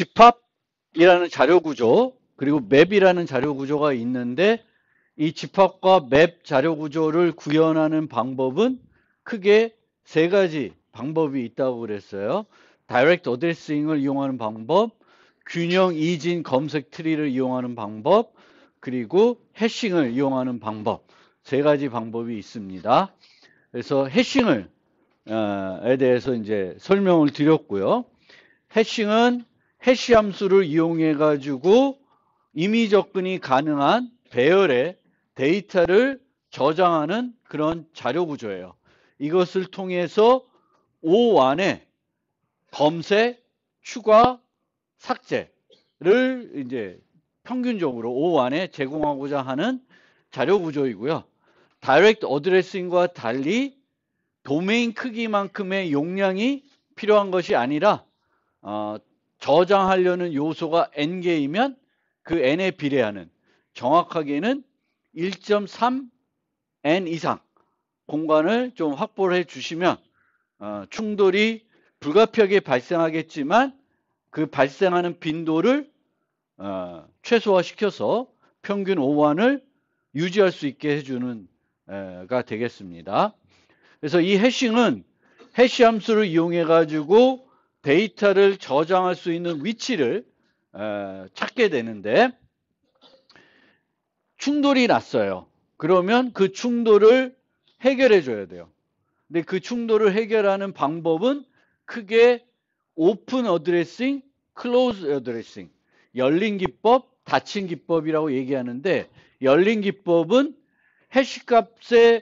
집합이라는 자료 구조, 그리고 맵이라는 자료 구조가 있는데 이 집합과 맵 자료 구조를 구현하는 방법은 크게 세 가지 방법이 있다고 그랬어요. 다이렉트 어드레싱을 이용하는 방법, 균형 이진 검색 트리를 이용하는 방법, 그리고 해싱을 이용하는 방법, 세 가지 방법이 있습니다. 그래서 해싱을 에 대해서 이제 설명을 드렸고요. 해싱은 해시 함수를 이용해 가지고 임의 접근이 가능한 배열의 데이터를 저장하는 그런 자료 구조예요. 이것을 통해서 O1에 검색, 추가, 삭제를 이제 평균적으로 O1에 제공하고자 하는 자료 구조이고요. 다이렉트 어드레싱과 달리 도메인 크기만큼의 용량이 필요한 것이 아니라 저장하려는 요소가 n개이면 그 n에 비례하는 정확하게는 1.3n 이상 공간을 좀 확보를 해 주시면 충돌이 불가피하게 발생하겠지만 그 발생하는 빈도를 최소화시켜서 평균 O1을 유지할 수 있게 해주는 가 되겠습니다. 그래서 이 해싱은 해시 함수를 이용해 가지고 데이터를 저장할 수 있는 위치를 찾게 되는데 충돌이 났어요. 그러면 그 충돌을 해결해 줘야 돼요. 근데 그 충돌을 해결하는 방법은 크게 오픈 어드레싱, 클로즈 어드레싱, 열린 기법, 닫힌 기법이라고 얘기하는데 열린 기법은 해시 값에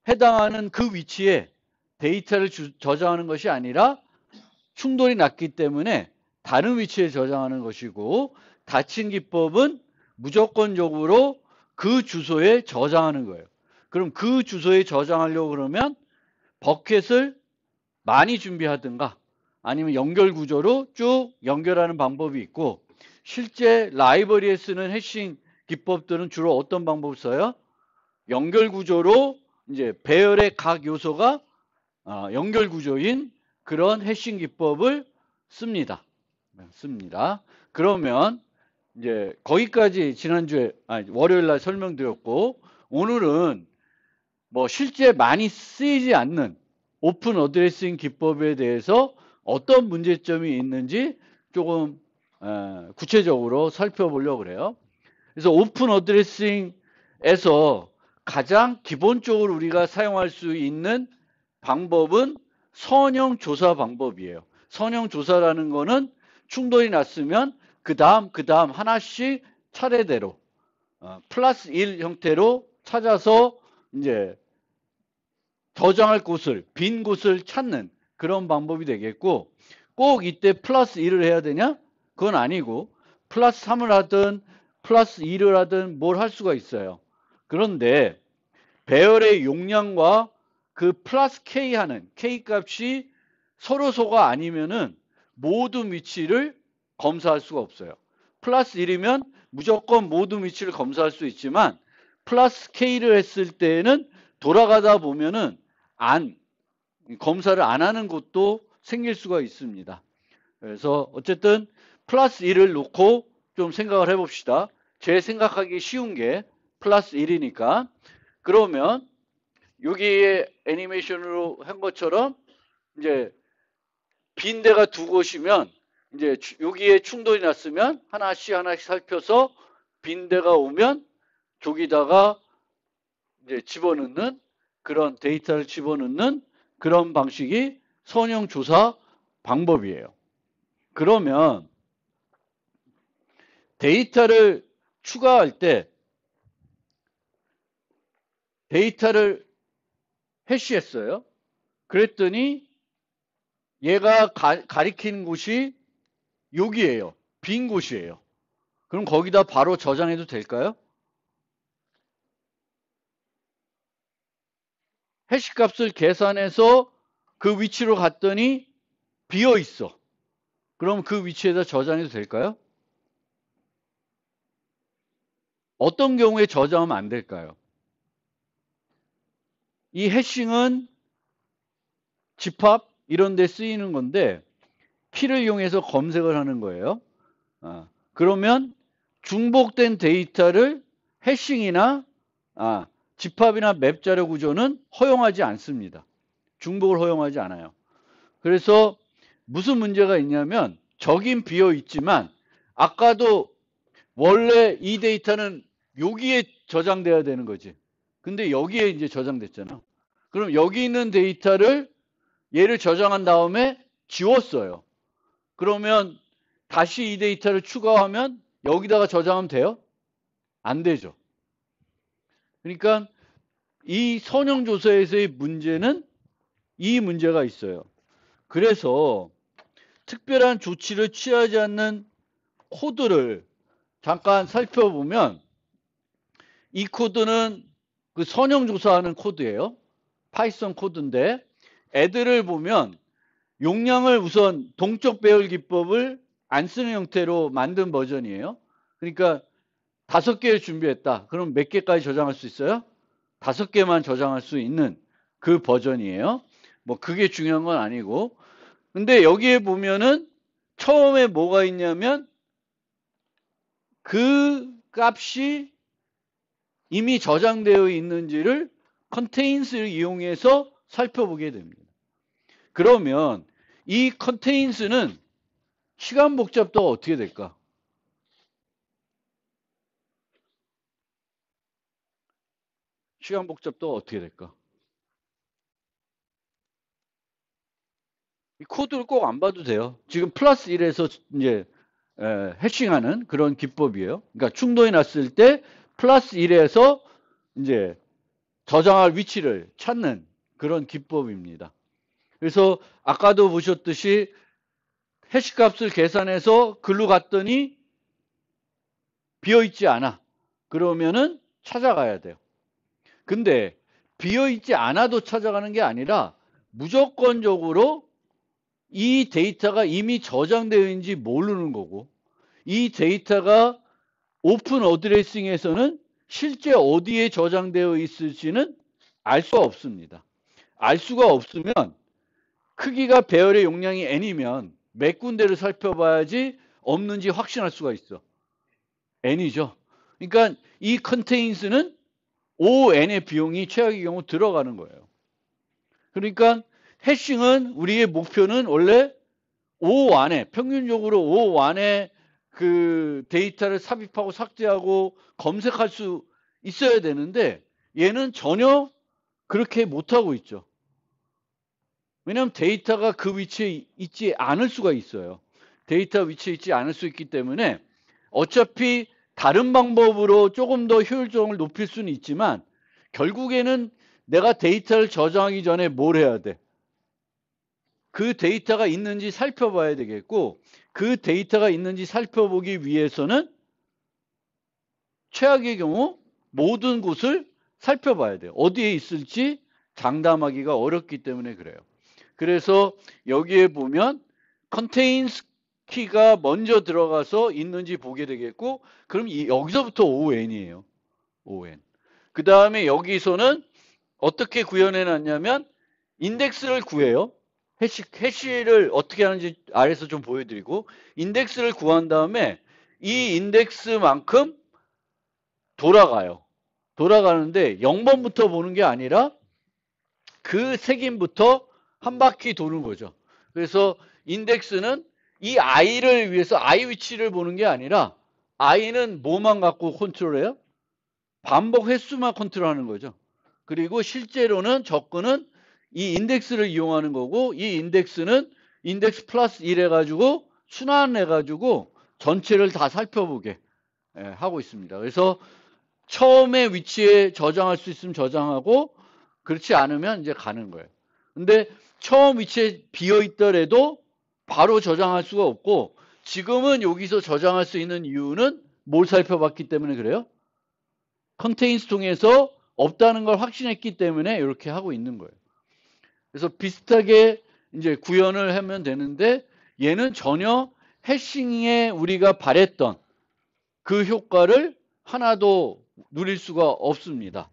해당하는 그 위치에 데이터를 저장하는 것이 아니라 충돌이 났기 때문에 다른 위치에 저장하는 것이고 닫힌 기법은 무조건적으로 그 주소에 저장하는 거예요. 그럼 그 주소에 저장하려고 그러면 버켓을 많이 준비하든가 아니면 연결 구조로 쭉 연결하는 방법이 있고 실제 라이브러리에 쓰는 해싱 기법들은 주로 어떤 방법을 써요? 연결 구조로 이제 배열의 각 요소가 연결 구조인 그런 해싱 기법을 씁니다. 그러면 이제 거기까지 지난주에 월요일 날 설명드렸고 오늘은 뭐 실제 많이 쓰이지 않는 오픈 어드레싱 기법에 대해서 어떤 문제점이 있는지 조금 구체적으로 살펴보려고 그래요. 그래서 오픈 어드레싱에서 가장 기본적으로 우리가 사용할 수 있는 방법은 선형 조사 방법이에요. 선형 조사라는 거는 충돌이 났으면 그 다음 하나씩 차례대로 플러스 1 형태로 찾아서 이제 저장할 곳을 빈 곳을 찾는 그런 방법이 되겠고 꼭 이때 플러스 1을 해야 되냐? 그건 아니고 플러스 3을 하든 플러스 2를 하든 뭘 할 수가 있어요. 그런데 배열의 용량과 그 플러스 K 하는 K 값이 서로소가 아니면은 모든 위치를 검사할 수가 없어요. 플러스 1이면 무조건 모든 위치를 검사할 수 있지만 플러스 K를 했을 때에는 돌아가다 보면은 검사를 안 하는 곳도 생길 수가 있습니다. 그래서 어쨌든 플러스 1을 놓고 좀 생각을 해봅시다. 제 생각하기 쉬운 게 플러스 1이니까 그러면 여기에 애니메이션으로 한 것처럼 이제 빈 데가 두 곳이면 이제 여기에 충돌이 났으면 하나씩 살펴서 빈 데가 오면 저기다가 이제 집어넣는 그런 데이터를 집어넣는 그런 방식이 선형 조사 방법이에요. 그러면 데이터를 추가할 때 데이터를 해시했어요. 그랬더니 얘가 가리키는 곳이 여기예요. 빈 곳이에요. 그럼 거기다 바로 저장해도 될까요? 해시 값을 계산해서 그 위치로 갔더니 비어 있어. 그럼 그 위치에다 저장해도 될까요? 어떤 경우에 저장하면 안 될까요? 이 해싱은 집합 이런 데 쓰이는 건데 키를 이용해서 검색을 하는 거예요. 그러면 중복된 데이터를 해싱이나 집합이나 맵 자료 구조는 허용하지 않습니다. 중복을 허용하지 않아요. 그래서 무슨 문제가 있냐면 저긴 비어 있지만 아까도 원래 이 데이터는 여기에 저장돼야 되는 거지. 근데 여기에 이제 저장됐잖아. 그럼 여기 있는 데이터를 얘를 저장한 다음에 지웠어요. 그러면 다시 이 데이터를 추가하면 여기다가 저장하면 돼요? 안 되죠. 그러니까 이 선형조사에서의 문제는 이 문제가 있어요. 그래서 특별한 조치를 취하지 않는 코드를 잠깐 살펴보면 이 코드는 그 선형조사하는 코드예요. 파이썬 코드인데 애들을 보면 용량을 우선 동적 배열 기법을 안 쓰는 형태로 만든 버전이에요. 그러니까 5개를 준비했다. 그럼 몇 개까지 저장할 수 있어요? 5개만 저장할 수 있는 그 버전이에요. 뭐 그게 중요한 건 아니고. 근데 여기에 보면은 처음에 뭐가 있냐면 그 값이 이미 저장되어 있는지를 contains를 이용해서 살펴보게 됩니다. 그러면 이 contains는 시간 복잡도가 어떻게 될까? 시간 복잡도가 어떻게 될까? 이 코드를 꼭 안 봐도 돼요. 지금 플러스 1에서 이제 해싱하는 그런 기법이에요. 그러니까 충돌이 났을 때 플러스 1에서 이제 저장할 위치를 찾는 그런 기법입니다. 그래서 아까도 보셨듯이 해시 값을 계산해서 글로 갔더니 비어있지 않아. 그러면은 찾아가야 돼요. 근데 비어있지 않아도 찾아가는 게 아니라 무조건적으로 이 데이터가 이미 저장되어 있는지 모르는 거고 이 데이터가 오픈 어드레싱에서는 실제 어디에 저장되어 있을지는 알 수가 없습니다. 알 수가 없으면 크기가 배열의 용량이 n이면 몇 군데를 살펴봐야지 없는지 확신할 수가 있어. n이죠. 그러니까 이 contains는 ON의 비용이 최악의 경우 들어가는 거예요. 그러니까 해싱은 우리의 목표는 원래 O 안에 평균적으로 O 안에 그 데이터를 삽입하고 삭제하고 검색할 수 있어야 되는데 얘는 전혀 그렇게 못하고 있죠. 왜냐하면 데이터가 그 위치에 있지 않을 수가 있어요. 데이터 위치에 있지 않을 수 있기 때문에 어차피 다른 방법으로 조금 더 효율성을 높일 수는 있지만 결국에는 내가 데이터를 저장하기 전에 뭘 해야 돼? 그 데이터가 있는지 살펴봐야 되겠고 그 데이터가 있는지 살펴보기 위해서는 최악의 경우 모든 곳을 살펴봐야 돼요. 어디에 있을지 장담하기가 어렵기 때문에 그래요. 그래서 여기에 보면 contains 키가 먼저 들어가서 있는지 보게 되겠고 그럼 여기서부터 ON이에요. ON. 그 다음에 여기서는 어떻게 구현해 놨냐면 인덱스를 구해요. 해시를 어떻게 하는지 아래서 좀 보여드리고 인덱스를 구한 다음에 이 인덱스만큼 돌아가요. 돌아가는데 0번부터 보는 게 아니라 그 색임부터 한 바퀴 도는 거죠. 그래서 인덱스는 이 i를 위해서 i 위치를 보는 게 아니라 i는 뭐만 갖고 컨트롤해요? 반복 횟수만 컨트롤하는 거죠. 그리고 실제로는 접근은 이 인덱스를 이용하는 거고 이 인덱스는 인덱스 플러스 1 해가지고 순환해가지고 전체를 다 살펴보게 하고 있습니다. 그래서 처음에 위치에 저장할 수 있으면 저장하고 그렇지 않으면 이제 가는 거예요. 근데 처음 위치에 비어 있더라도 바로 저장할 수가 없고 지금은 여기서 저장할 수 있는 이유는 뭘 살펴봤기 때문에 그래요? 컨테인스 통해서 없다는 걸 확신했기 때문에 이렇게 하고 있는 거예요. 그래서 비슷하게 이제 구현을 하면 되는데 얘는 전혀 해싱에 우리가 바랬던 그 효과를 하나도 누릴 수가 없습니다.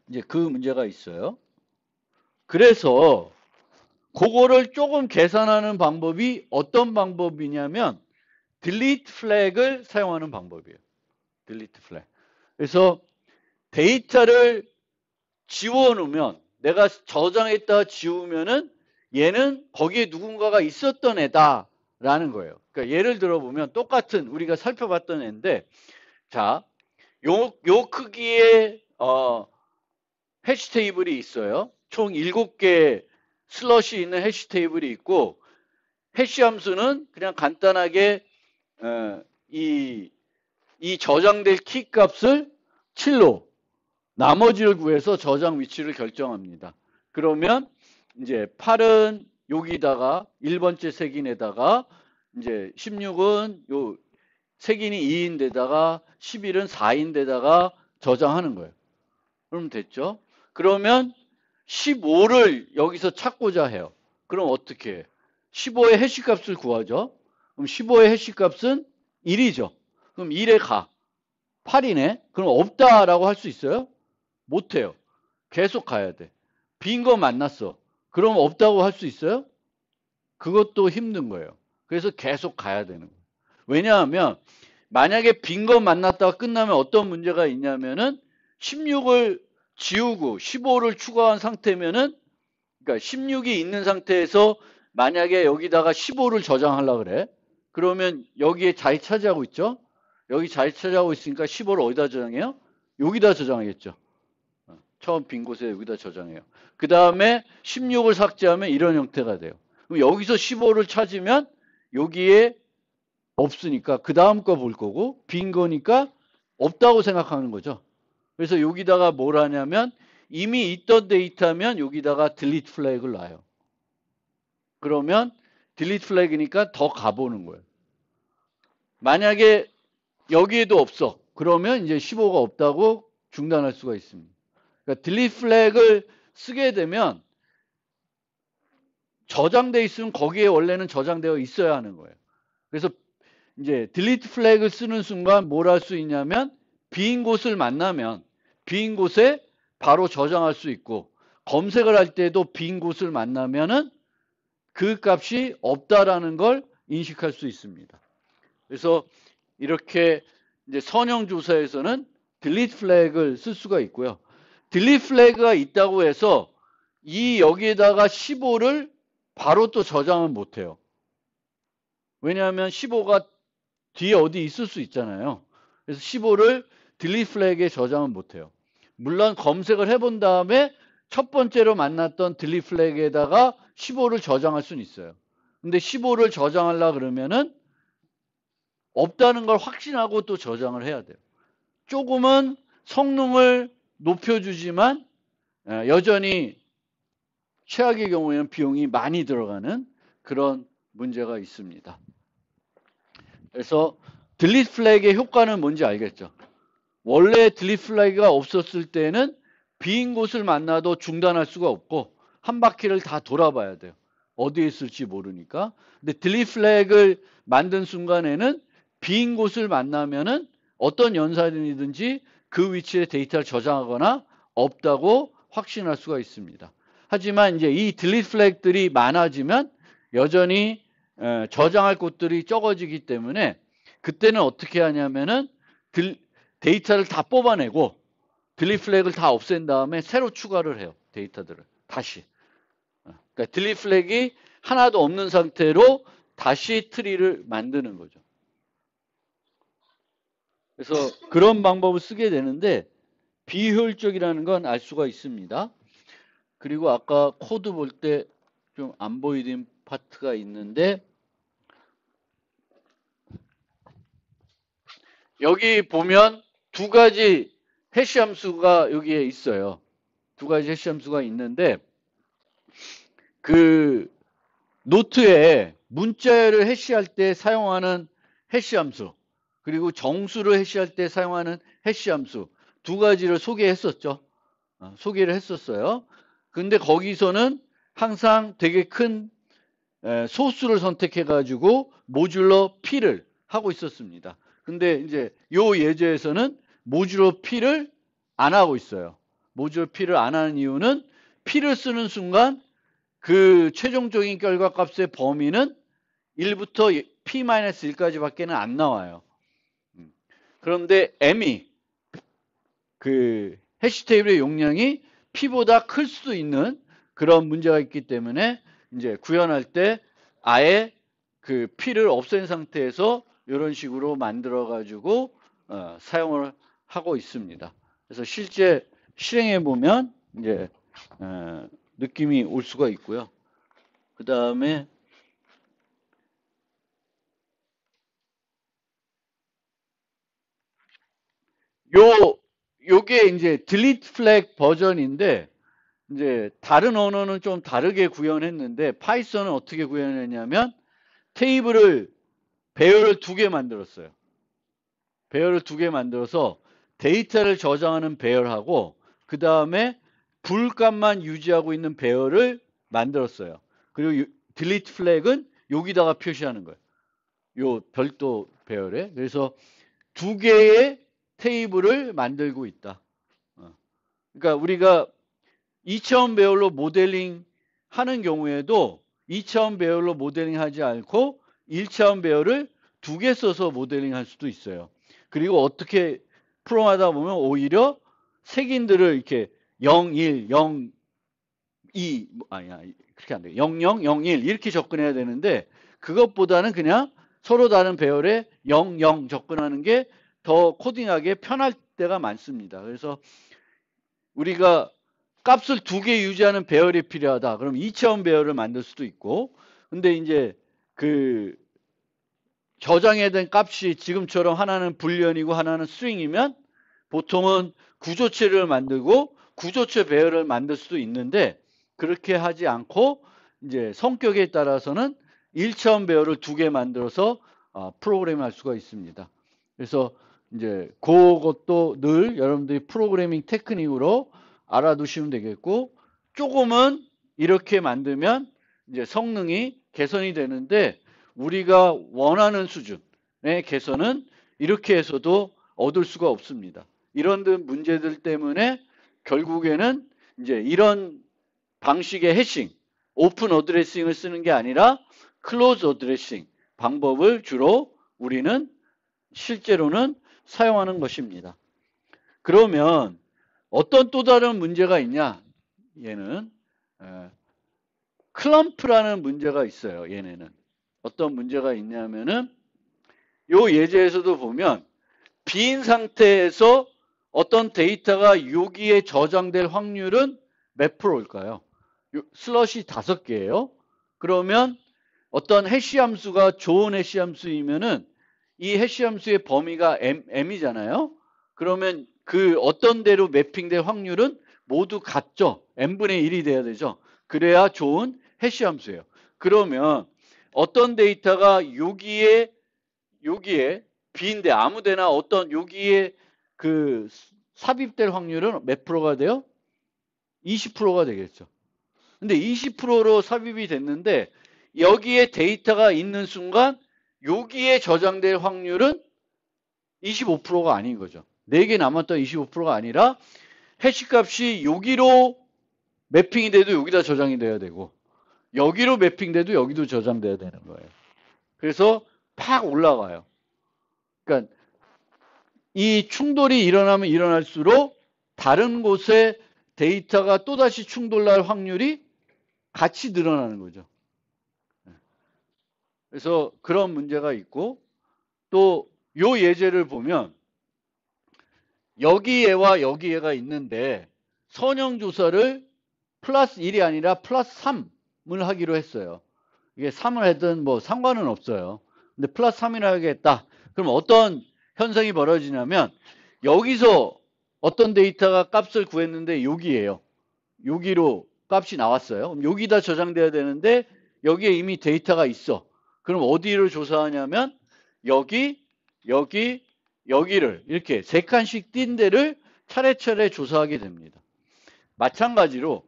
이제 그 문제가 있어요. 그래서 그거를 조금 계산하는 방법이 어떤 방법이냐면 delete flag을 사용하는 방법이에요. delete flag. 그래서 데이터를 지워놓으면 내가 저장했다가 지우면은 얘는 거기에 누군가가 있었던 애다라는 거예요. 그러니까 예를 들어보면 똑같은 우리가 살펴봤던 애인데 자, 요 크기의 해시 테이블이 있어요. 총 7개 슬롯이 있는 해시 테이블이 있고 해시 함수는 그냥 간단하게 이 저장될 키 값을 7로 나머지를 구해서 저장 위치를 결정합니다. 그러면 이제 8은 여기다가 1번째 색인에다가 이제 16은 요 색인이 2인데다가 11은 4인데다가 저장하는 거예요. 그럼 됐죠? 그러면 15를 여기서 찾고자 해요. 그럼 어떻게 해? 15의 해시 값을 구하죠. 그럼 15의 해시 값은 1이죠. 그럼 1에 가. 8이네? 그럼 없다라고 할 수 있어요? 못해요. 계속 가야 돼. 빈 거 만났어. 그럼 없다고 할 수 있어요? 그것도 힘든 거예요. 그래서 계속 가야 되는 거예요. 왜냐하면 만약에 빈 거 만났다가 끝나면 어떤 문제가 있냐면은 16을 지우고 15를 추가한 상태면은 그러니까 16이 있는 상태에서 만약에 여기다가 15를 저장하려고 그래. 그러면 여기에 자리 차지하고 있죠? 여기 자리 차지하고 있으니까 15를 어디다 저장해요? 여기다 저장하겠죠. 처음 빈 곳에 여기다 저장해요. 그 다음에 16을 삭제하면 이런 형태가 돼요. 그럼 여기서 15를 찾으면 여기에 없으니까 그 다음 거 볼 거고 빈 거니까 없다고 생각하는 거죠. 그래서 여기다가 뭘 하냐면 이미 있던 데이터면 여기다가 delete 플래그를 놔요. 그러면 delete 플래그니까 더 가보는 거예요. 만약에 여기에도 없어. 그러면 이제 15가 없다고 중단할 수가 있습니다. 그러니까 delete 플래그를 쓰게 되면 저장돼 있으면 거기에 원래는 저장되어 있어야 하는 거예요. 그래서 이제 delete 플래그를 쓰는 순간 뭘 할 수 있냐면 빈 곳을 만나면 빈 곳에 바로 저장할 수 있고 검색을 할 때도 빈 곳을 만나면은 그 값이 없다라는 걸 인식할 수 있습니다. 그래서 이렇게 이제 선형 조사에서는 delete 플래그를 쓸 수가 있고요. delete 플래그가 있다고 해서 이 여기에다가 15를 바로 또 저장은 못해요. 왜냐하면 15가 뒤에 어디 있을 수 있잖아요. 그래서 15를 delete 플래그에 저장은 못해요. 물론 검색을 해본 다음에 첫 번째로 만났던 delete 플래그에다가 15를 저장할 수는 있어요. 근데 15를 저장하려고 그러면은 없다는 걸 확신하고 또 저장을 해야 돼요. 조금은 성능을 높여주지만 여전히 최악의 경우에는 비용이 많이 들어가는 그런 문제가 있습니다. 그래서 delete 플래그의 효과는 뭔지 알겠죠? 원래 delete 플래그가 없었을 때는 빈 곳을 만나도 중단할 수가 없고 한 바퀴를 다 돌아봐야 돼요. 어디에 있을지 모르니까. 근데 delete 플래그를 만든 순간에는 빈 곳을 만나면은 어떤 연산이든지 그 위치에 데이터를 저장하거나 없다고 확신할 수가 있습니다. 하지만 이제 이 delete 플래그들이 많아지면 여전히 저장할 곳들이 적어지기 때문에 그때는 어떻게 하냐면은 데이터를 다 뽑아내고 delete 플래그를 다 없앤 다음에 새로 추가를 해요. 데이터들을 다시. 그러니까 delete 플래그가 하나도 없는 상태로 다시 트리를 만드는 거죠. 그래서 그런 방법을 쓰게 되는데 비효율적이라는 건 알 수가 있습니다. 그리고 아까 코드 볼 때 좀 안 보이는 파트가 있는데 여기 보면 두 가지 해시 함수가 여기에 있어요. 두 가지 해시 함수가 있는데 그 노트에 문자를 해시할 때 사용하는 해시 함수 그리고 정수를 해시할 때 사용하는 해시 함수 두 가지를 소개했었죠. 소개를 했었어요. 근데 거기서는 항상 되게 큰 소수를 선택해 가지고 모듈러 P를 하고 있었습니다. 근데 이제 요 예제에서는 모듈러 P를 안 하고 있어요. 모듈러 P를 안 하는 이유는 P를 쓰는 순간 그 최종적인 결과값의 범위는 1부터 p-1까지밖에는 안 나와요. 그런데 m이 그 해시 테이블의 용량이 p보다 클 수도 있는 그런 문제가 있기 때문에 이제 구현할 때 아예 그 p를 없앤 상태에서 이런 식으로 만들어 가지고 사용을 하고 있습니다. 그래서 실제 실행해 보면 이제 느낌이 올 수가 있고요. 그 다음에 요게 이제 delete flag 버전인데 이제 다른 언어는 좀 다르게 구현했는데 파이썬은 어떻게 구현했냐면 테이블을 배열을 2개 만들었어요. 배열을 2개 만들어서 데이터를 저장하는 배열하고 그 다음에 불값만 유지하고 있는 배열을 만들었어요. 그리고 delete flag은 여기다가 표시하는 거예요. 요 별도 배열에. 그래서 2개의 테이블을 만들고 있다. 그러니까 우리가 2차원 배열로 모델링 하는 경우에도 2차원 배열로 모델링 하지 않고 1차원 배열을 2개 써서 모델링 할 수도 있어요. 그리고 어떻게 프롬하다 보면 오히려 색인들을 이렇게 0, 1, 0, 2, 아니야, 그렇게 안 돼요. 0, 0, 0, 1 이렇게 접근해야 되는데 그것보다는 그냥 서로 다른 배열에 0, 0 접근하는 게 더 코딩하기에 편할 때가 많습니다. 그래서 우리가 값을 2개 유지하는 배열이 필요하다. 그럼 2차원 배열을 만들 수도 있고 근데 이제 그 저장해야 된 값이 지금처럼 하나는 불리언이고 하나는 스트링이면 보통은 구조체를 만들고 구조체 배열을 만들 수도 있는데 그렇게 하지 않고 이제 성격에 따라서는 1차원 배열을 2개 만들어서 프로그램할 수가 있습니다. 그래서 이제 그것도 늘 여러분들이 프로그래밍 테크닉으로 알아두시면 되겠고 조금은 이렇게 만들면 이제 성능이 개선이 되는데 우리가 원하는 수준의 개선은 이렇게 해서도 얻을 수가 없습니다. 이런 문제들 때문에 결국에는 이제 이런 방식의 해싱, 오픈 어드레싱을 쓰는 게 아니라 클로즈 어드레싱 방법을 주로 우리는 실제로는 사용하는 것입니다. 그러면 어떤 또 다른 문제가 있냐? 얘는 클럼프라는 문제가 있어요. 얘네는 어떤 문제가 있냐면은 요 예제에서도 보면 빈 상태에서 어떤 데이터가 여기에 저장될 확률은 몇 프로일까요? 슬롯이 5개예요. 그러면 어떤 해시 함수가 좋은 해시 함수이면은 이 해시 함수의 범위가 m이잖아요. 그러면 그 어떤 대로 매핑될 확률은 모두 같죠. n분의 1이 돼야 되죠. 그래야 좋은 해시 함수예요. 그러면 어떤 데이터가 여기에 B인데 아무데나 어떤 여기에 그 삽입될 확률은 몇 프로가 돼요? 20%가 되겠죠. 근데 20%로 삽입이 됐는데 여기에 데이터가 있는 순간 여기에 저장될 확률은 25%가 아닌 거죠. 4개 남았다 25%가 아니라 해시값이 여기로 매핑이 돼도 여기다 저장이 돼야 되고 여기로 매핑돼도 여기도 저장돼야 되는 거예요. 그래서 팍 올라가요. 그러니까 이 충돌이 일어나면 일어날수록 다른 곳에 데이터가 또다시 충돌날 확률이 같이 늘어나는 거죠. 그래서 그런 문제가 있고 또 요 예제를 보면 여기에와 여기에가 있는데 선형조사를 플러스 1이 아니라 플러스 3을 하기로 했어요. 이게 3을 하든 뭐 상관은 없어요. 근데 플러스 3이라 하겠다. 그럼 어떤 현상이 벌어지냐면 여기서 어떤 데이터가 값을 구했는데 여기에요. 여기로 값이 나왔어요. 그럼 여기다 저장돼야 되는데 여기에 이미 데이터가 있어. 그럼 어디를 조사하냐면 여기, 여기, 여기를 이렇게 3칸씩 띈 데를 차례차례 조사하게 됩니다. 마찬가지로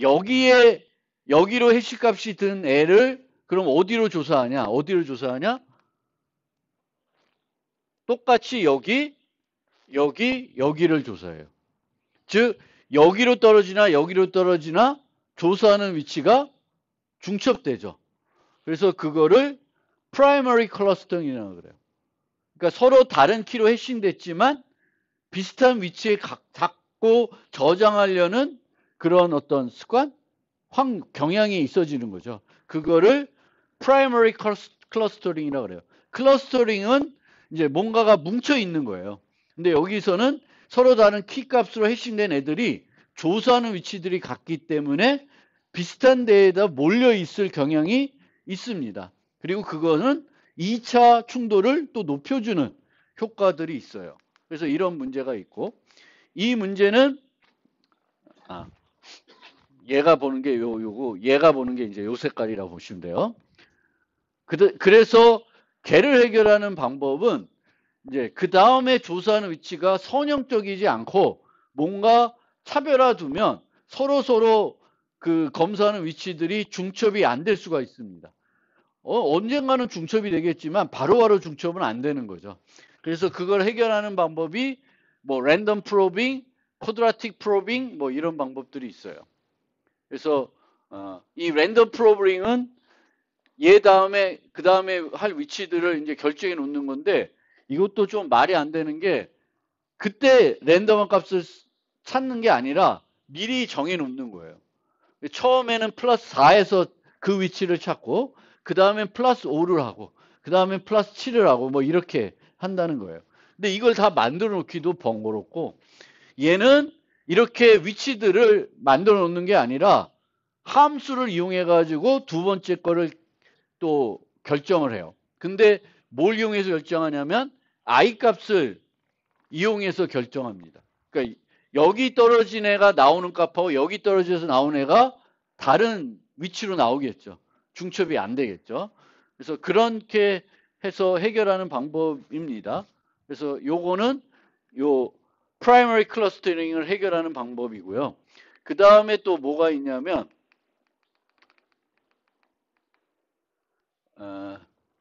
여기로 해시값이 든 애를 그럼 어디로 조사하냐? 어디를 조사하냐? 똑같이 여기를 조사해요. 즉 여기로 떨어지나 조사하는 위치가 중첩되죠. 그래서 그거를 프라이머리 클러스터링이라고 그래요. 그러니까 서로 다른 키로 해싱됐지만 비슷한 위치에 잡고 저장하려는 그런 어떤 습관, 경향이 있어지는 거죠. 그거를 프라이머리 클러스터링이라고 그래요. 클러스터링은 이제 뭔가가 뭉쳐 있는 거예요. 근데 여기서는 서로 다른 키 값으로 해싱된 애들이 조사하는 위치들이 같기 때문에 비슷한 데에다 몰려 있을 경향이 있습니다. 그리고 그거는 2차 충돌을 또 높여주는 효과들이 있어요. 그래서 이런 문제가 있고, 이 문제는 얘가 보는 게 요거, 얘가 보는 게 이제 요 색깔이라고 보시면 돼요. 그래서 걔를 해결하는 방법은 이제 그 다음에 조사하는 위치가 선형적이지 않고 뭔가 차별화 두면 서로 그 검사하는 위치들이 중첩이 안 될 수가 있습니다. 언젠가는 중첩이 되겠지만 바로바로 중첩은 안 되는 거죠. 그래서 그걸 해결하는 방법이 뭐 랜덤 프로빙, 쿼드라틱 프로빙 뭐 이런 방법들이 있어요. 그래서 이 랜덤 프로빙은 얘 다음에 그 다음에 할 위치들을 이제 결정해 놓는 건데 이것도 좀 말이 안 되는 게 그때 랜덤한 값을 찾는 게 아니라 미리 정해 놓는 거예요. 처음에는 플러스 4에서 그 위치를 찾고 그 다음엔 플러스 5를 하고 그 다음엔 플러스 7을 하고 뭐 이렇게 한다는 거예요. 근데 이걸 다 만들어 놓기도 번거롭고 얘는 이렇게 위치들을 만들어 놓는 게 아니라 함수를 이용해 가지고 두 번째 거를 또 결정을 해요. 근데 뭘 이용해서 결정하냐면 i 값을 이용해서 결정합니다. 그러니까 여기 떨어진 애가 나오는 값하고 여기 떨어져서 나오는 애가 다른 위치로 나오겠죠. 중첩이 안 되겠죠. 그래서 그렇게 해서 해결하는 방법입니다. 그래서 요거는 요 프라이머리 클러스터링을 해결하는 방법이고요. 그 다음에 또 뭐가 있냐면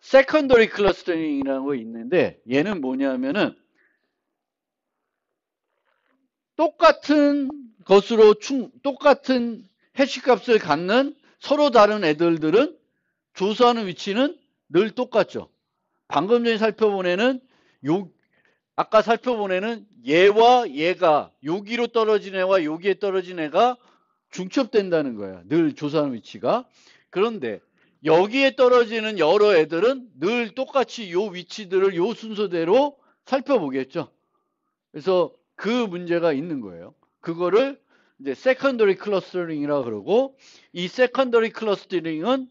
세컨더리 클러스터링이라는 거 있는데 얘는 뭐냐면은 똑같은 것으로 똑같은 해시 값을 갖는 서로 다른 애들은 조사하는 위치는 늘 똑같죠. 방금 전에 살펴본 애는 아까 살펴본 애는 얘와 얘가 여기로 떨어진 애와 여기에 떨어진 애가 중첩된다는 거야. 늘 조사하는 위치가. 그런데 여기에 떨어지는 여러 애들은 늘 똑같이 요 위치들을 요 순서대로 살펴보겠죠. 그래서 그 문제가 있는 거예요. 그거를 이제 세컨더리 클러스터링이라고 그러고 이 세컨더리 클러스터링은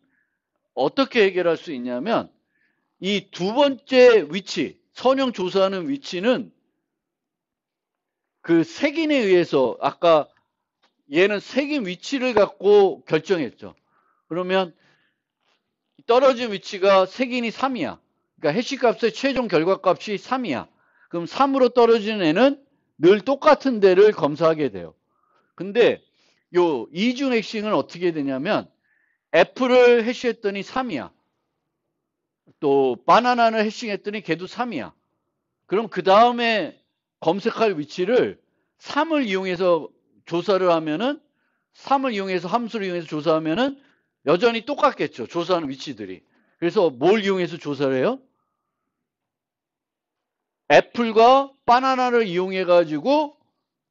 어떻게 해결할 수 있냐면 이 두 번째 위치, 선형 조사하는 위치는 그 색인에 의해서 아까 얘는 색인 위치를 갖고 결정했죠. 그러면 떨어진 위치가 색인이 3이야. 그러니까 해시값의 최종 결과값이 3이야. 그럼 3으로 떨어진 애는 늘 똑같은 데를 검사하게 돼요. 근데 요 이중 핵싱은 어떻게 되냐면 애플을 해시했더니 3이야. 또 바나나를 해싱했더니 걔도 3이야. 그럼 그 다음에 검색할 위치를 3을 이용해서 조사를 하면은 3을 이용해서 함수를 이용해서 조사하면은 여전히 똑같겠죠. 조사하는 위치들이. 그래서 뭘 이용해서 조사를 해요? 애플과 바나나를 이용해 가지고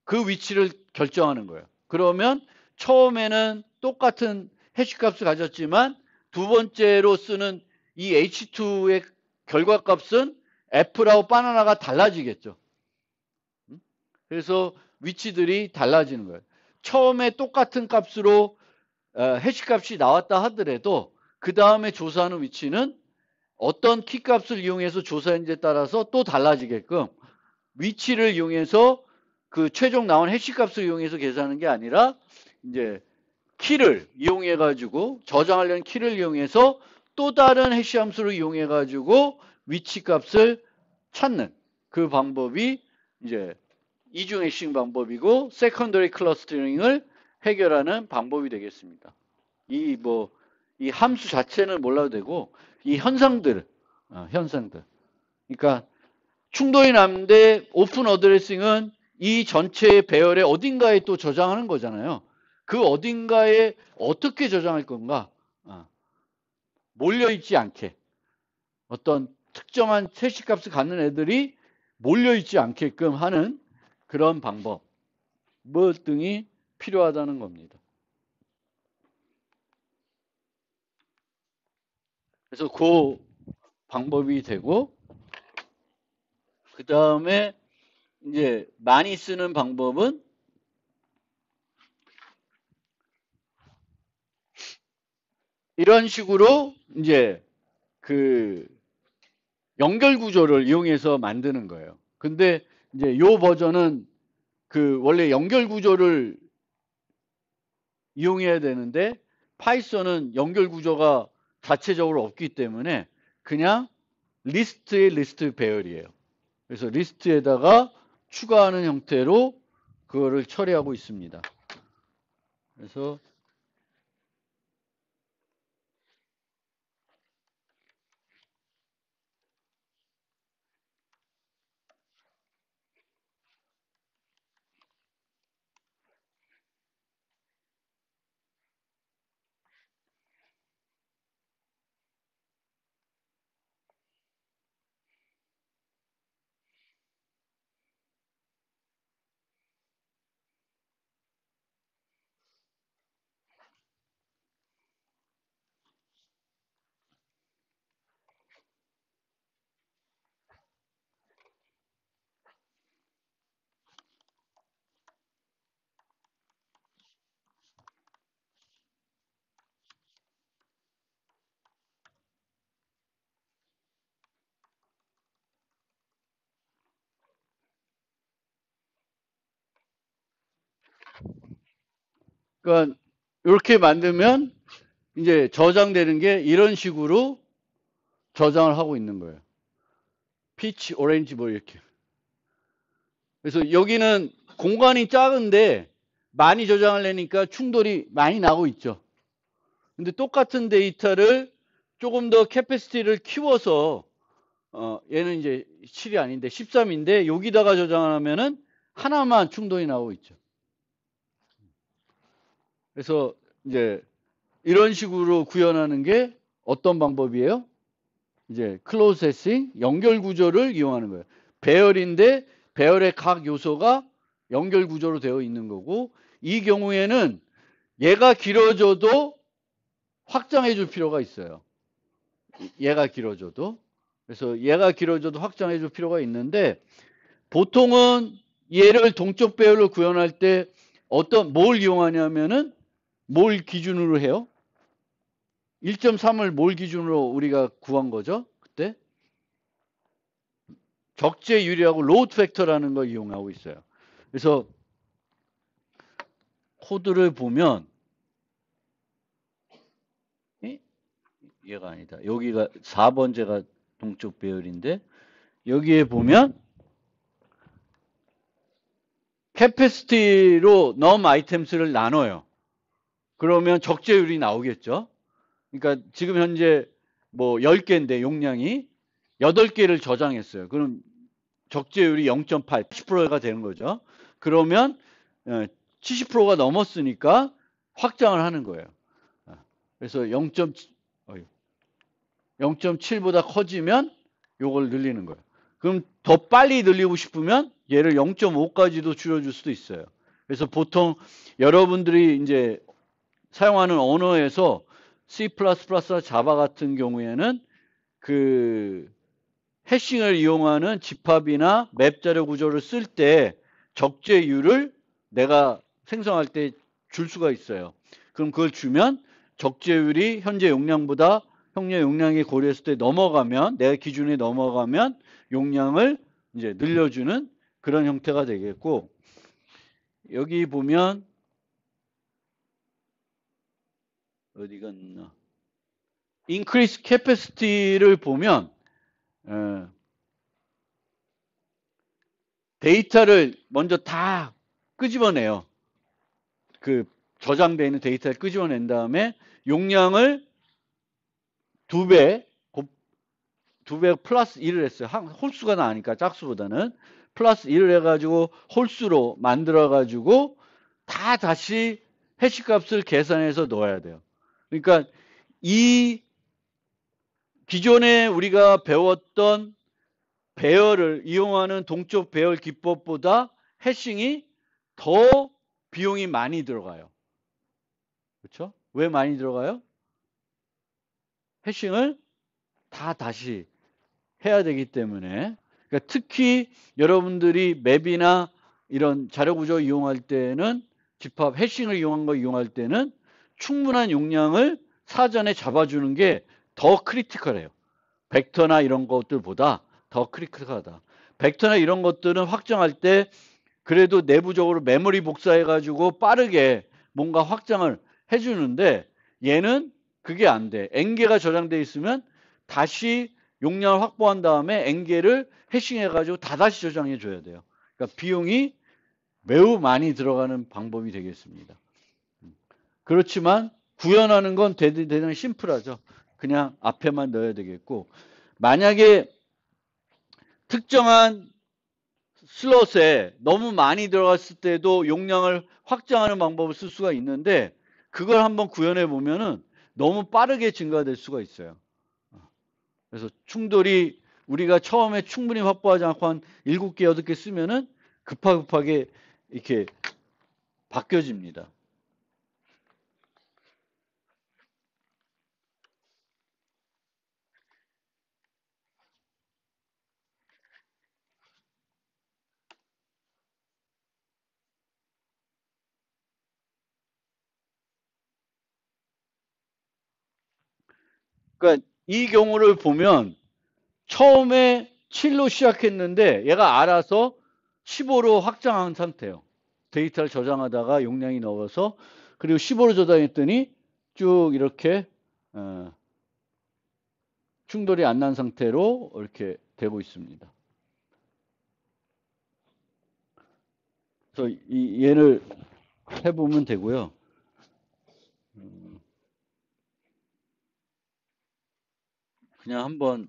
그 위치를 결정하는 거예요. 그러면 처음에는 똑같은 해시값을 가졌지만 두 번째로 쓰는 이 H2의 결과값은 애플하고 바나나가 달라지겠죠. 그래서 위치들이 달라지는 거예요. 처음에 똑같은 값으로 해시값이 나왔다 하더라도 그 다음에 조사하는 위치는 어떤 키값을 이용해서 조사했는지에 따라서 또 달라지게끔 위치를 이용해서 그 최종 나온 해시값을 이용해서 계산하는 게 아니라 이제 키를 이용해 가지고 저장하려는 키를 이용해서 또 다른 해시 함수를 이용해 가지고 위치 값을 찾는 그 방법이 이제 이중 해싱 방법이고 세컨더리 클러스터링을 해결하는 방법이 되겠습니다. 이 함수 자체는 몰라도 되고 이 현상들. 그러니까 충돌이 나는데 오픈 어드레싱은 이 전체의 배열의 어딘가에 또 저장하는 거잖아요. 그 어딘가에 어떻게 저장할 건가? 몰려있지 않게. 어떤 특정한 해시값을 갖는 애들이 몰려있지 않게끔 하는 그런 방법 뭐 등이 필요하다는 겁니다. 그래서 그 방법이 되고, 그 다음에 이제 많이 쓰는 방법은 이런 식으로 이제 그 연결 구조를 이용해서 만드는 거예요. 근데 이제 요 버전은 그 원래 연결 구조를 이용해야 되는데 파이썬은 연결 구조가 자체적으로 없기 때문에 그냥 리스트의 리스트 배열이에요. 그래서 리스트에다가 추가하는 형태로 그거를 처리하고 있습니다. 그래서 그러니까 이렇게 만들면 이제 저장되는 게 이런 식으로 저장을 하고 있는 거예요. 피치, 오렌지 뭐 이렇게. 그래서 여기는 공간이 작은데 많이 저장하려니까 충돌이 많이 나고 있죠. 근데 똑같은 데이터를 조금 더 캐패시티를 키워서 얘는 이제 7이 아닌데 13인데 여기다가 저장하면은 하나만 충돌이 나오고 있죠. 그래서 이제 이런 식으로 구현하는 게 어떤 방법이에요? 이제 클로세싱 연결 구조를 이용하는 거예요. 배열인데 배열의 각 요소가 연결 구조로 되어 있는 거고, 이 경우에는 얘가 길어져도 확장해 줄 필요가 있어요. 얘가 길어져도. 그래서 얘가 길어져도 확장해 줄 필요가 있는데, 보통은 얘를 동적 배열로 구현할 때 뭘 이용하냐면은 뭘 기준으로 해요? 1.3을 뭘 기준으로 우리가 구한 거죠? 그때? 적재율이라고 로드 팩터라는 걸 이용하고 있어요. 그래서 코드를 보면 얘가 아니다. 여기가 4번째가 동적 배열인데 여기에 보면 캐패시티로 넘 아이템스를 나눠요. 그러면 적재율이 나오겠죠. 그러니까 지금 현재 뭐 10개인데 용량이 8개를 저장했어요. 그럼 적재율이 0.8, 70%가 되는 거죠. 그러면 70%가 넘었으니까 확장을 하는 거예요. 그래서 0.7보다 커지면 요걸 늘리는 거예요. 그럼 더 빨리 늘리고 싶으면 얘를 0.5까지도 줄여줄 수도 있어요. 그래서 보통 여러분들이 이제 사용하는 언어에서 C++, 자바 같은 경우에는 그 해싱을 이용하는 집합이나 맵 자료 구조를 쓸 때 적재율을 내가 생성할 때 줄 수가 있어요. 그럼 그걸 주면 적재율이 현재 용량보다 형의 용량이 고려했을 때 넘어가면, 내 기준에 넘어가면 용량을 이제 늘려주는 그런 형태가 되겠고, 여기 보면 어디 갔나? increase capacity를 보면 데이터를 먼저 다 끄집어내요. 그 저장되어 있는 데이터를 끄집어낸 다음에 용량을 2배, 2배 플러스 1을 했어요. 홀수가 나니까 짝수보다는 플러스 1을 해가지고 홀수로 만들어가지고 다 다시 해시 값을 계산해서 넣어야 돼요. 그러니까 이 기존에 우리가 배웠던 배열을 이용하는 동적 배열 기법보다 해싱이 더 비용이 많이 들어가요. 그렇죠? 왜 많이 들어가요? 해싱을 다 다시 해야 되기 때문에. 그러니까 특히 여러분들이 맵이나 이런 자료 구조 이용할 때는 집합 해싱을 이용한 거 이용할 때는 충분한 용량을 사전에 잡아주는 게 더 크리티컬해요. 벡터나 이런 것들보다 더 크리티컬하다. 벡터나 이런 것들은 확정할 때 그래도 내부적으로 메모리 복사해가지고 빠르게 뭔가 확장을 해주는데 얘는 그게 안 돼. N개가 저장돼 있으면 다시 용량을 확보한 다음에 N개를 해싱해가지고 다시 저장해 줘야 돼요. 그러니까 비용이 매우 많이 들어가는 방법이 되겠습니다. 그렇지만 구현하는 건 대단히 심플하죠. 그냥 앞에만 넣어야 되겠고, 만약에 특정한 슬롯에 너무 많이 들어갔을 때도 용량을 확장하는 방법을 쓸 수가 있는데, 그걸 한번 구현해 보면은 너무 빠르게 증가될 수가 있어요. 그래서 충돌이 우리가 처음에 충분히 확보하지 않고 한 7개, 8개 쓰면은 급하게 이렇게 바뀌어집니다. 그러니까 이 경우를 보면 처음에 7로 시작했는데 얘가 알아서 15로 확장한 상태예요. 데이터를 저장하다가 용량이 넣어서 그리고 15로 저장했더니 쭉 이렇게 충돌이 안 난 상태로 이렇게 되고 있습니다. 그래서 얘를 해보면 되고요. 그냥 한번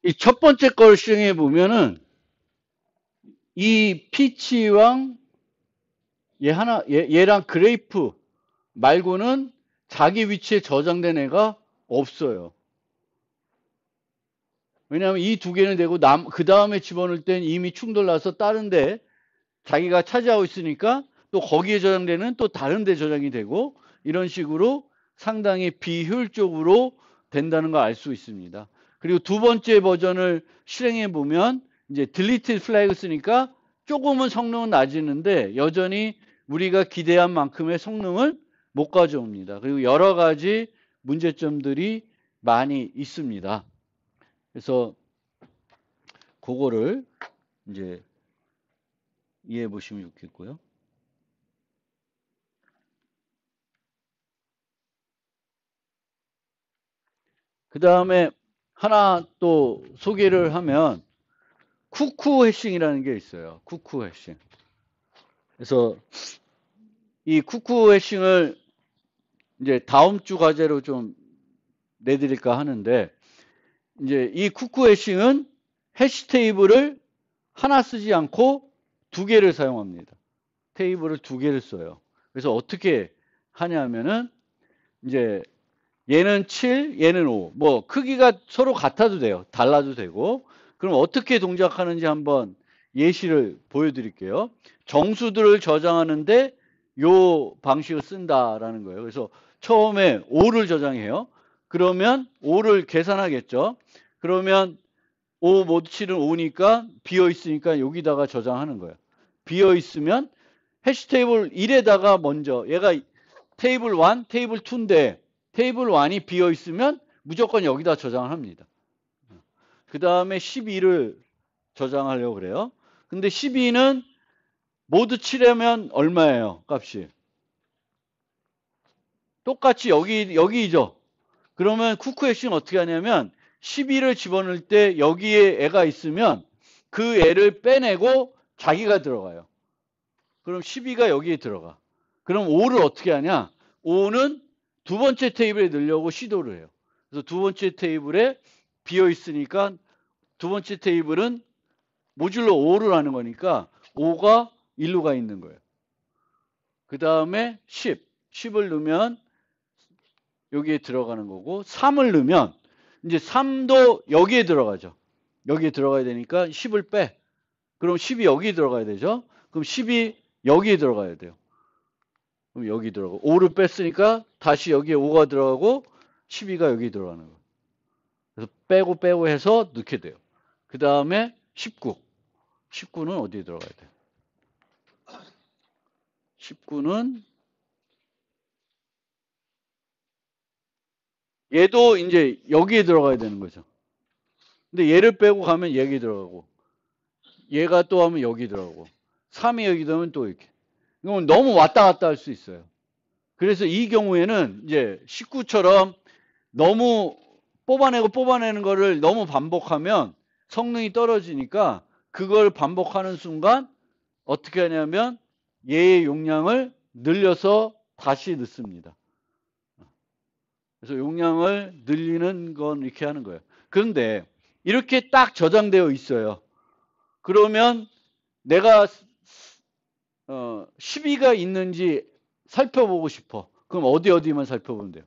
이 첫 번째 걸 시행해 보면은 이 피치왕 얘랑 그레이프 말고는 자기 위치에 저장된 애가 없어요. 왜냐하면 이 두 개는 되고 그 다음에 집어넣을 땐 이미 충돌나서 다른데 자기가 차지하고 있으니까 또 거기에 저장되는 또 다른 데 저장이 되고 이런 식으로 상당히 비효율적으로 된다는 걸 알 수 있습니다. 그리고 두 번째 버전을 실행해 보면 이제 deleted flag 쓰니까 조금은 성능은 낮아지는데 여전히 우리가 기대한 만큼의 성능을 못 가져옵니다. 그리고 여러 가지 문제점들이 많이 있습니다. 그래서 그거를 이제 이해해 보시면 좋겠고요. 그 다음에 하나 또 소개를 하면 쿠쿠 해싱이라는 게 있어요. 쿠쿠 해싱. 그래서 이 쿠쿠 해싱을 이제 다음 주 과제로 좀 내드릴까 하는데 이제 이 쿠쿠 해싱은 해시 테이블을 하나 쓰지 않고 두 개를 사용합니다. 테이블을 두 개를 써요. 그래서 어떻게 하냐면은 이제 얘는 7, 얘는 5. 뭐 크기가 서로 같아도 돼요. 달라도 되고. 그럼 어떻게 동작하는지 한번 예시를 보여드릴게요. 정수들을 저장하는데 요 방식을 쓴다라는 거예요. 그래서 처음에 5를 저장해요. 그러면 5를 계산하겠죠. 그러면 5 모두 7은 5니까 비어 있으니까 여기다가 저장하는 거예요. 비어 있으면 해시 테이블 1에다가 먼저 얘가 테이블 1, 테이블 2인데 테이블 1이 비어 있으면 무조건 여기다 저장을 합니다. 그 다음에 12를 저장하려고 그래요. 근데 12는 모두 7하면 얼마예요? 값이. 똑같이 여기죠. 그러면 쿠쿠 해싱은 어떻게 하냐면 12를 집어넣을 때 여기에 애가 있으면 그 애를 빼내고 자기가 들어가요. 그럼 12가 여기에 들어가. 그럼 5를 어떻게 하냐? 5는 두 번째 테이블에 넣으려고 시도를 해요. 그래서 두 번째 테이블에 비어 있으니까 두 번째 테이블은 모듈로 5를 하는 거니까 5가 1로 가 있는 거예요. 그 다음에 10을 넣으면 여기에 들어가는 거고 3을 넣으면 이제 3도 여기에 들어가죠. 여기에 들어가야 되니까 10을 빼. 그럼 10이 여기 들어가야 되죠. 그럼 10이 여기에 들어가야 돼요. 그럼 여기 들어가고 5를 뺐으니까 다시 여기에 5가 들어가고 12가 여기 들어가는 거예요. 그래서 빼고 해서 넣게 돼요. 그 다음에 19는 어디에 들어가야 돼요? 19는 얘도 이제 여기에 들어가야 되는 거죠. 근데 얘를 빼고 가면 여기 들어가고 얘가 또 하면 여기 들어가고 3이 여기 들어가면 또 이렇게. 이건 너무 왔다 갔다 할 수 있어요. 그래서 이 경우에는 이제 19처럼 너무 뽑아내는 거를 너무 반복하면 성능이 떨어지니까 그걸 반복하는 순간 어떻게 하냐면 얘의 용량을 늘려서 다시 넣습니다. 그래서 용량을 늘리는 건 이렇게 하는 거예요. 그런데 이렇게 딱 저장되어 있어요. 그러면 내가 12가 있는지 살펴보고 싶어. 그럼 어디만 살펴보면 돼요?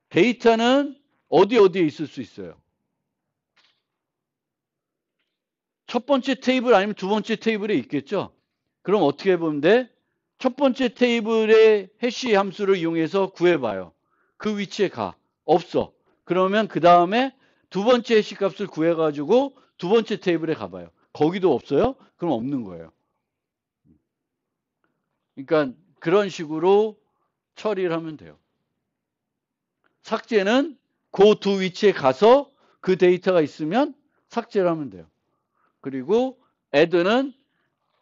데이터는 어디에 있을 수 있어요? 첫 번째 테이블 아니면 두 번째 테이블에 있겠죠? 그럼 어떻게 보면 돼? 첫 번째 테이블의 해시 함수를 이용해서 구해봐요. 그 위치에 가. 없어. 그러면 그 다음에 두 번째 해시 값을 구해가지고 두 번째 테이블에 가봐요. 거기도 없어요? 그럼 없는 거예요. 그러니까 그런 식으로 처리를 하면 돼요. 삭제는 그 두 위치에 가서 그 데이터가 있으면 삭제를 하면 돼요. 그리고 add는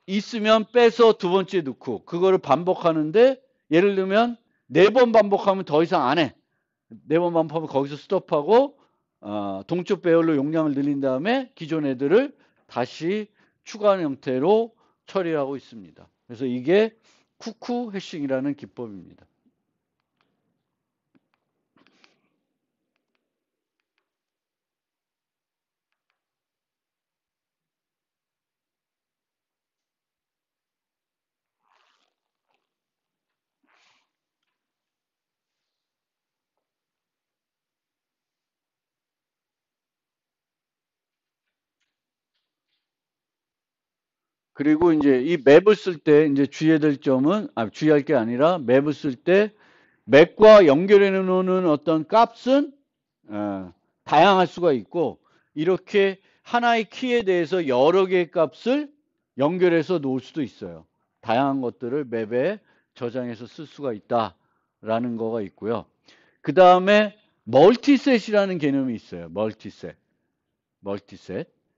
있으면 빼서 두 번째 넣고 그거를 반복하는데 예를 들면 4번 반복하면 더 이상 안 해. 4번 반복하면 거기서 스톱하고 동쪽 배열로 용량을 늘린 다음에 기존 애들을 다시 추가하는 형태로 처리하고 있습니다. 그래서 이게 쿠쿠 해싱이라는 기법입니다. 그리고 이제 이 맵을 쓸 때 이제 주의해야 될 점은 주의할 게 아니라 맵을 쓸 때 맵과 연결해 놓는 어떤 값은 다양할 수가 있고 이렇게 하나의 키에 대해서 여러 개의 값을 연결해서 놓을 수도 있어요. 다양한 것들을 맵에 저장해서 쓸 수가 있다라는 거가 있고요. 그 다음에 멀티셋이라는 개념이 있어요. 멀티셋.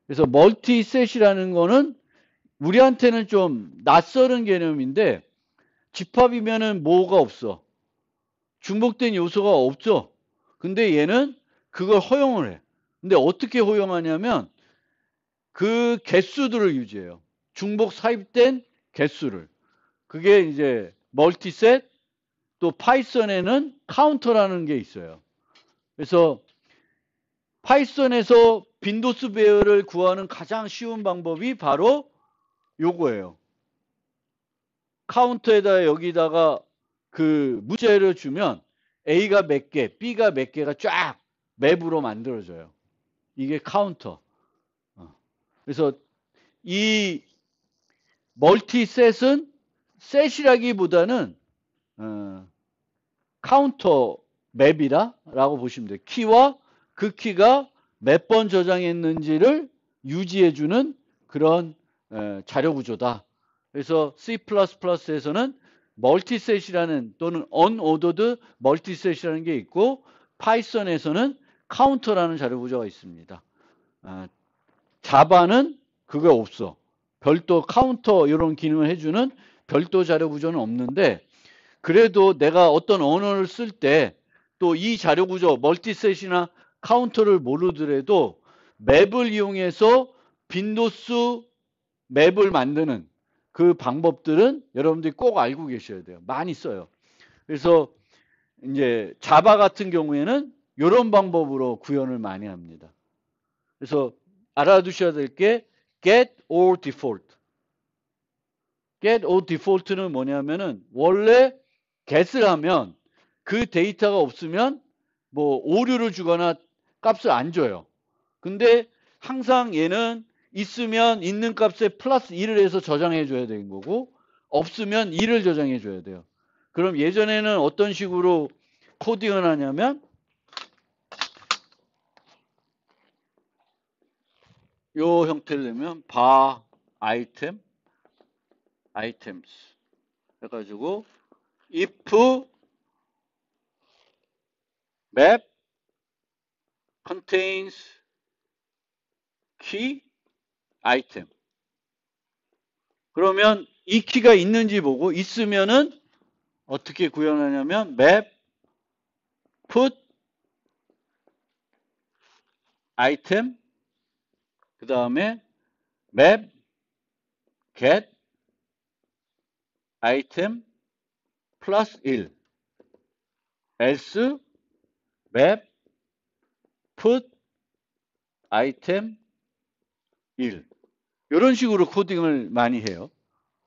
그래서 멀티셋이라는 거는 우리한테는 좀 낯설은 개념인데 집합이면은 뭐가 없어. 중복된 요소가 없죠. 근데 얘는 그걸 허용을 해. 근데 어떻게 허용하냐면 그 개수들을 유지해요. 중복 삽입된 개수를. 그게 이제 멀티셋 또 파이썬에는 카운터라는 게 있어요. 그래서 파이썬에서 빈도수 배열을 구하는 가장 쉬운 방법이 바로 요거예요. 카운터에다 여기다가 그 문자를 주면 A가 몇 개, B가 몇 개가 쫙 맵으로 만들어져요. 이게 카운터. 그래서 이 멀티셋은 셋이라기보다는 카운터 맵이라고 보시면 돼요. 키와 그 키가 몇 번 저장했는지를 유지해주는 그런 자료 구조다. 그래서 C++에서는 멀티셋이라는 또는 unordered 멀티셋이라는 게 있고 파이썬에서는 카운터라는 자료 구조가 있습니다. 자바는 그거 없어. 별도 카운터 이런 기능을 해주는 별도 자료 구조는 없는데 그래도 내가 어떤 언어를 쓸 때 또 이 자료 구조 멀티셋이나 카운터를 모르더라도 맵을 이용해서 빈도수 맵을 만드는 그 방법들은 여러분들이 꼭 알고 계셔야 돼요. 많이 써요. 그래서 이제 자바 같은 경우에는 이런 방법으로 구현을 많이 합니다. 그래서 알아두셔야 될 게 get or default. get or default는 뭐냐면은 원래 get을 하면 그 데이터가 없으면 뭐 오류를 주거나 값을 안 줘요. 근데 항상 얘는 있으면 있는 값에 플러스 1을 해서 저장해 줘야 되는 거고 없으면 2를 저장해 줘야 돼요. 그럼 예전에는 어떤 식으로 코딩을 하냐면 요 형태를 내면 bar item items 해가지고 if map contains key item. 그러면 이 키가 있는지 보고 있으면은 어떻게 구현하냐면 map put item 그 다음에 map get item 플러스 1 else map put item 1 이런 식으로 코딩을 많이 해요.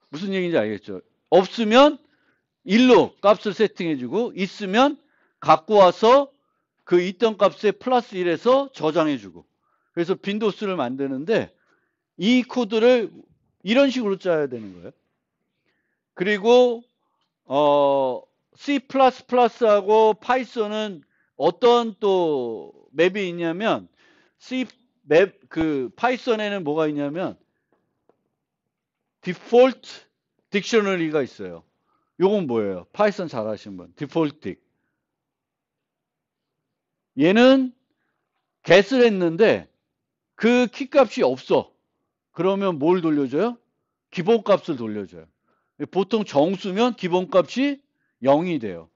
무슨 얘기인지 알겠죠? 없으면 1로 값을 세팅해주고 있으면 갖고 와서 그 있던 값에 플러스 1에서 저장해주고 그래서 빈도수를 만드는데 이 코드를 이런 식으로 짜야 되는 거예요. 그리고 C++하고 파이썬은 어떤 또 맵이 있냐면 C 맵 그 파이썬에는 뭐가 있냐면 디폴트 딕셔너리가 있어요. 요건 뭐예요? 파이썬 잘 하시는 분. 디폴트 딕. 얘는 get을 했는데 그 키값이 없어. 그러면 뭘 돌려줘요? 기본값을 돌려줘요. 보통 정수면 기본값이 0이 돼요.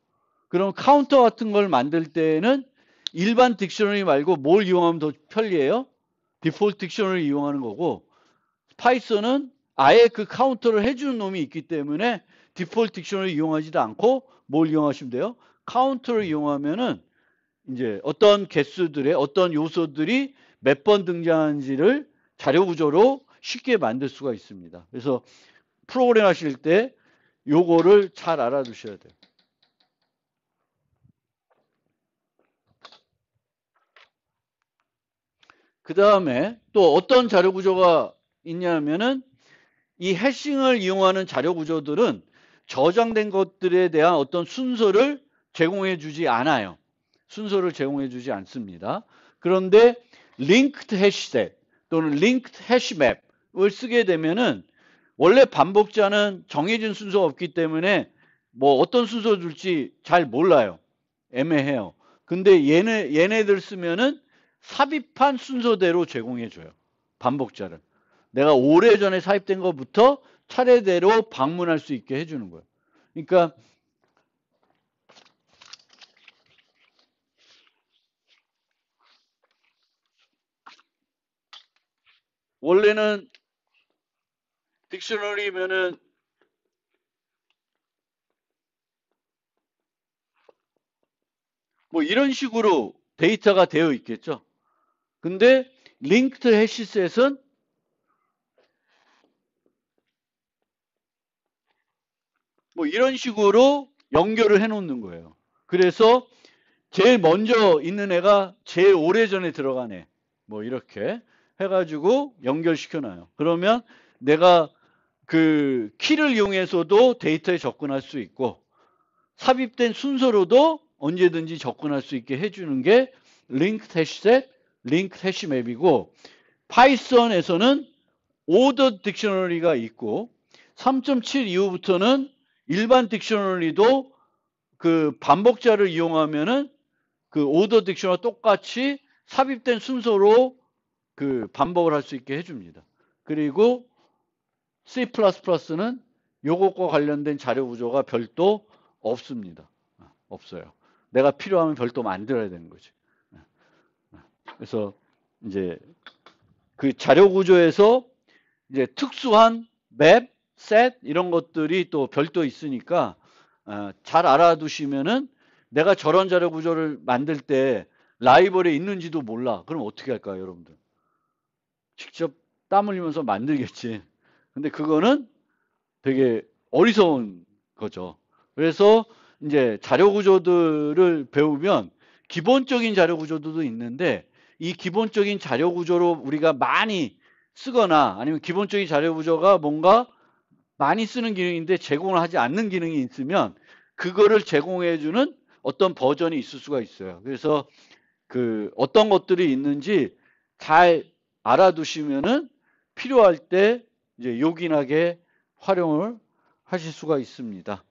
그럼 카운터 같은 걸 만들 때는 일반 딕셔너리 말고 뭘 이용하면 더 편리해요? 디폴트 딕셔너리 이용하는 거고 파이썬은 아예 그 카운터를 해주는 놈이 있기 때문에 디폴트 딕셔너리 이용하지도 않고 뭘 이용하시면 돼요? 카운터를 이용하면은 이제 어떤 개수들의 어떤 요소들이 몇 번 등장하는지를 자료 구조로 쉽게 만들 수가 있습니다. 그래서 프로그램 하실 때 요거를 잘 알아두셔야 돼요. 그 다음에 또 어떤 자료 구조가 있냐면은 이 해싱을 이용하는 자료 구조들은 저장된 것들에 대한 어떤 순서를 제공해 주지 않아요. 순서를 제공해 주지 않습니다. 그런데 linked hash set 또는 linked hash map을 쓰게 되면은 원래 반복자는 정해진 순서가 없기 때문에 뭐 어떤 순서 줄지 잘 몰라요. 애매해요. 근데 얘네들 쓰면은 삽입한 순서대로 제공해 줘요. 반복자를. 내가 오래전에 삽입된 것부터 차례대로 방문할 수 있게 해주는 거예요. 그러니까 원래는 딕셔너리면은 뭐 이런 식으로 데이터가 되어 있겠죠. 근데 링크드 해시셋은 뭐 이런 식으로 연결을 해 놓는 거예요. 그래서 제일 먼저 있는 애가 제일 오래전에 들어간 애. 뭐 이렇게 해가지고 연결시켜 놔요. 그러면 내가 그 키를 이용해서도 데이터에 접근할 수 있고 삽입된 순서로도 언제든지 접근할 수 있게 해주는 게 linked hash set, linked hash map이고 파이썬에서는 ordered dictionary가 있고 3.7 이후부터는 일반 딕셔너리도 그 반복자를 이용하면은 그 오더 딕셔너와 똑같이 삽입된 순서로 그 반복을 할 수 있게 해줍니다. 그리고 C++는 요것과 관련된 자료 구조가 별도 없습니다. 없어요. 내가 필요하면 별도 만들어야 되는 거지. 그래서 이제 그 자료 구조에서 이제 특수한 맵, 셋 이런 것들이 또 별도 있으니까 잘 알아두시면은 내가 저런 자료 구조를 만들 때 라이벌에 있는지도 몰라. 그럼 어떻게 할까요, 여러분들? 직접 땀 흘리면서 만들겠지. 근데 그거는 되게 어리석은 거죠. 그래서 이제 자료 구조들을 배우면 기본적인 자료 구조들도 있는데 이 기본적인 자료 구조로 우리가 많이 쓰거나 아니면 기본적인 자료 구조가 뭔가 많이 쓰는 기능인데 제공을 하지 않는 기능이 있으면 그거를 제공해주는 어떤 버전이 있을 수가 있어요. 그래서 그 어떤 것들이 있는지 잘 알아두시면은 필요할 때 이제 요긴하게 활용을 하실 수가 있습니다.